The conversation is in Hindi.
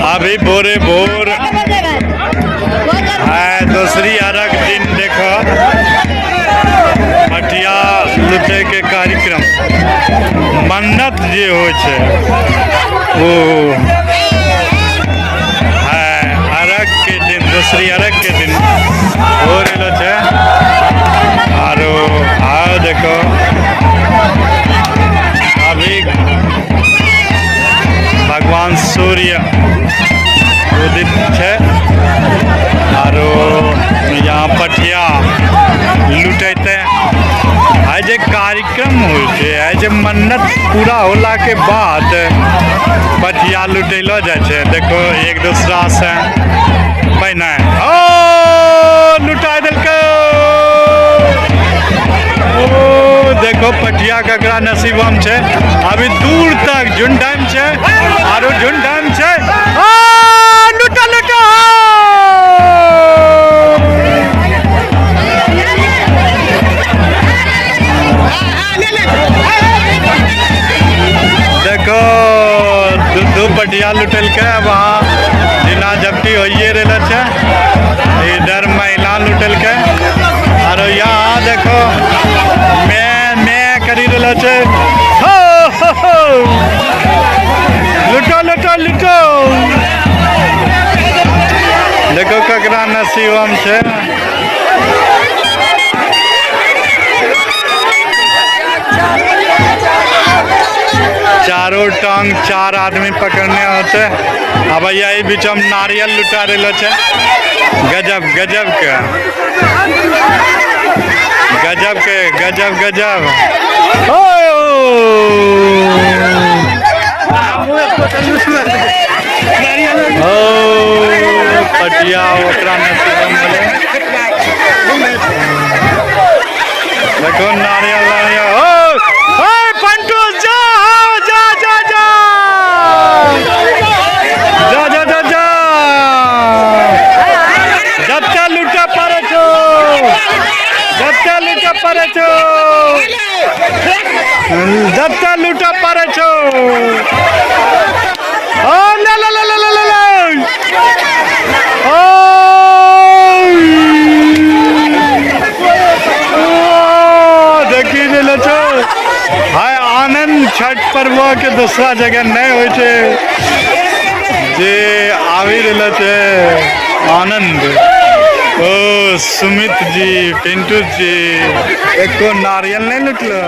अभी भोरे भोर है दूसरी अर्घ दिन देखो मटिया लुटे के कार्यक्रम मन्नत जे हो छे वो है अर्घ के दिन दूसरी अर्घ के दिन हो रहे छे। आरो आओ देखो अभी भगवान सूर्य उदित है आरो यहाँ पटिया लुटेते है जे कार्यक्रम हो जे मन्नत पूरा होला के बाद पटिया लुटेलो जाए। देखो एक दूसरा से पहिने ओ लुटा दिलके ओ देखो पटिया ककरा नसीबम छे अभी दूर तक झुंडम छे आरो झुंडम छे लुटा लुटा देखो दू पटिया लुटल के वहाँ जिना जब्ती होइए रहल छे इधर महिला लुटल के आरो यहाँ देखो मैं करी रहल छे हो लुटो लुटो लुटो देखो ककरा नसीबम छे चारों टांग चार आदमी पकड़ने होते। अब यही बीच में नारियल लुटा रहे छे गजब गजब के गजब के गजब गजब ओ पटिया ओकरा नसीबम देखो नारियल नारियल ओ पंटू जा जा जा जा जा जा जा जा जत्ता लुटा पड़े छो जत्ता लुटा पड़े छो जत्ता लुटा पड़े छो ओ ले ले ले ले ले ले ओ देखी ले छो हाय आनंद छठ पर्व के दूसरा जगह नहीं हो जे आवी रहल छे आनंद ओ सुमित जी पिंटू जी एको नारियल नहीं लुटलो।